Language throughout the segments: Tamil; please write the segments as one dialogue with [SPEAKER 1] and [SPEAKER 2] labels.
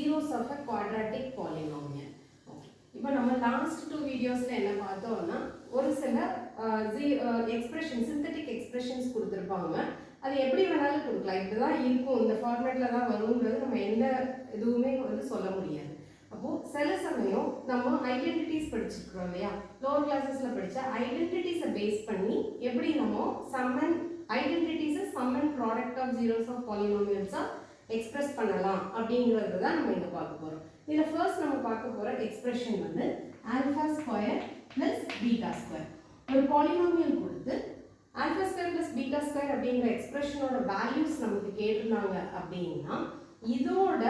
[SPEAKER 1] zeros of a quadratic polynomial. இப்போ நம்ம லாஸ்ட் 2 வீடியோஸ்ல என்ன பார்த்தோம்னா ஒரு சில எக்ஸ்பிரஷன் சிந்தட்டிக் எக்ஸ்பிரஷன்ஸ் கொடுத்துருப்பாங்க. அது எப்படி வேணாலும் கொடுக்கலாம். இப்படிதான் இருக்கும், இந்த ஃபார்மேட்ல தான் வரும்ன்றது நம்ம எந்த எதுவுமே வந்து சொல்ல முடியாது. அப்போ சில சமயம் நம்ம ஐடென்டிட்டிஸ் படிச்சிருக்கிறோம் இல்லையா, லோவர் கிளாஸஸ்ல படிச்ச ஐடென்டிட்டிஸை பேஸ் பண்ணி எப்படி நம்ம சம்மன் ஐடென்டிட்டிஸை sum and product of zeros of பாலினாமியல்ஸா எக்ஸ்பிரஸ் பண்ணலாம் அப்படிங்கிறது தான் நம்ம இங்க பார்க்க போறோம். இதில் ஃபர்ஸ்ட் நம்ம பார்க்க போற எக்ஸ்பிரஷன் வந்து alpha square plus beta square. ஒரு பாலினாமியல் கொடுத்து alpha square plus beta square அப்படிங்கிற எக்ஸ்பிரஷனோட வேல்யூஸ் நமக்கு கேட்டிருந்தாங்க அப்படின்னா இதோட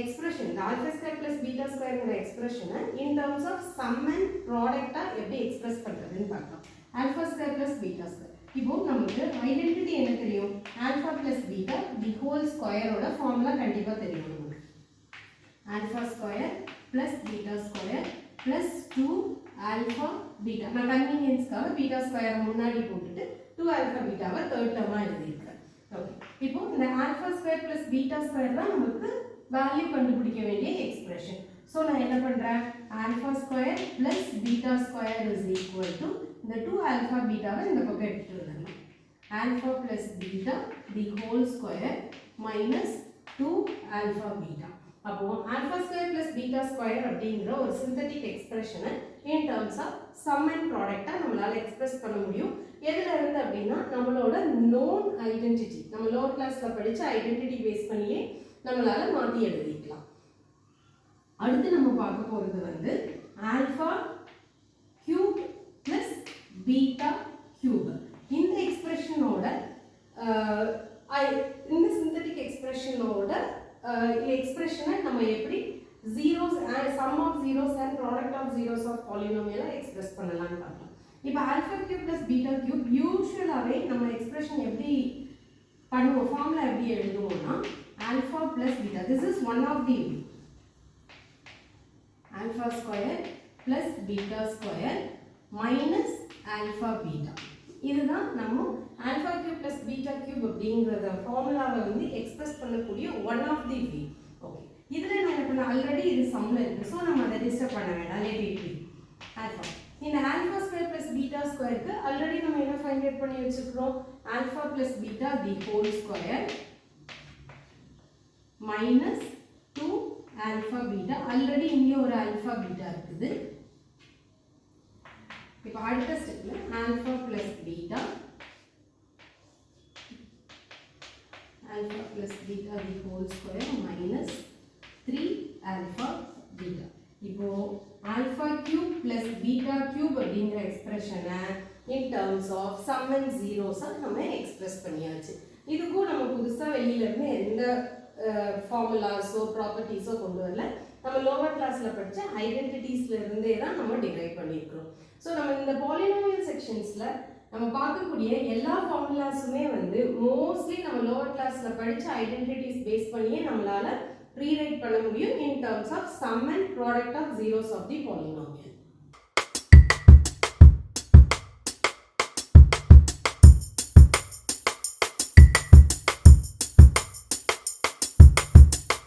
[SPEAKER 1] எக்ஸ்பிரஷன் இந்த ஆல்ஃபா ஸ்கொயர் பிளஸ் பீட்டா ஸ்கொயர்ங்கிற எக்ஸ்பிரஷனை in terms of sum and ப்ராடக்டா எப்படி எக்ஸ்பிரஸ் பண்றதுன்னு பார்க்கலாம். Alpha square plus beta square இப்போ நமக்கு ஐடென்டிட்டி என்ன தெரியும், alpha plus beta the whole ஸ்கொயரோட ஃபார்முலா கண்டிப்பா தெரியும் நமக்கு. Alpha square plus beta square plus 2 alpha beta. நான் கன்வீனியன்ஸ்க்காக பீட்டா ஸ்கொயரை முன்னாடி போட்டுட்டு 2 ஆல்ஃபா பீட்டாவை தேர்ட் டேர்மா எழுதியிருக்கேன். ஓகே, இப்போ இந்த alpha square plus beta square தான் நமக்கு வேல்யூ கண்டுபிடிக்க வேண்டிய எக்ஸ்பிரஷன். ஸோ நான் என்ன பண்றேன், alpha square plus beta square is equal to இந்த 2 ஆல்ஃபா பீட்டாவை இந்த பக்கம் எடுத்துட்டு வரணும். Alpha plus beta the whole square minus 2 alpha beta. அப்போ alpha square plus beta square அப்படிங்கிற ஒரு சிந்தட்டிக் எக்ஸ்பிரஷனை in terms of sum and ப்ராடக்டா நம்மளால எக்ஸ்பிரஸ் பண்ண முடியும். எதுல இருந்து அப்படின்னா நம்மளோட நோன் ஐடென்டிட்டி, நம்ம லோவர் கிளாஸ்ல படிச்ச ஐடென்டிட்டி பேஸ் பண்ணியே நம்மளால மாத்தி எழுதிக்கலாம். அடுத்து நம்ம பார்க்க போறது வந்து alpha cube plus beta cube. இந்த எக்ஸ்பிரஷனோட இந்த சிந்தட்டிக் எக்ஸ்பிரஷனோட எக்ஸ்பிரஷனை நம்ம எப்படி zeros and sum of zeros and product of zeros of polynomial express பண்ணலாம்னு பார்க்கலாம். இப்போ alpha cube plus beta cube யூசுவலாகவே நம்ம எக்ஸ்பிரஷன் எப்படி பண்ணுவோம், ஃபார்முலா எப்படி எழுதுவோம்னா alpha plus beta, this is one of the alpha square plus beta square minus alpha beta. இதுதான் நம்ம alpha cube plus beta cube அப்படிங்கிறத ஃபார்முலாவை வந்து எக்ஸ்பிரஸ் பண்ணக்கூடிய one of the way. Okay, இதில் நான் என்ன பண்ண ஆல்ரெடி இது சம்ல இருக்கு, ஸோ நம்ம அதை டிஸ்டர்ப் பண்ண வேண்டாம். Let it be alpha. இந்த ஆல்ஃபா ஸ்கொயர் பிளஸ் பீட்டா ஸ்கொயருக்கு ஆல்ரெடி நம்ம என்ன ஃபைண்ட் அவுட் பண்ணி வச்சுக்கிறோம், alpha plus beta the whole square minus 2 alpha beta. Already இங்கே ஒரு ஆல்ஃபா பீட்டா இருக்குது. இப்போ அடுத்த ஸ்டெப்ல alpha plus beta the whole square minus 3 alpha beta. இப்போ alpha cube plus beta cube அப்படிங்கிற எக்ஸ்பிரஷனை in terms of sum and ஜீரோஸா நம்ம எக்ஸ்பிரஸ் பண்ணியாச்சு. இதுக்கும் நம்ம புதுசா வெளியில இருந்து எந்த ஃபார்முலாஸோ ப்ராப்பர்ட்டிஸோ கொண்டு வரல. நம்ம லோவர் கிளாஸ்ல படிச்ச ஐடென்டிட்டிஸ்ல இருந்தே தான் நம்ம டிரைவ் பண்ணியிருக்கிறோம். ஸோ நம்ம இந்த பாலினாமியல் செக்ஷன்ஸ்ல நம்ம பார்க்கக்கூடிய எல்லா ஃபார்முலாஸுமே வந்து மோஸ்ட்லி நம்ம லோவர் கிளாஸ்ல படிச்ச ஐடென்டிட்டிஸ் பேஸ் பண்ணியே நம்மளால ரீரைட் பண்ண முடியும் in terms of sum and product of zeros of the polynomial.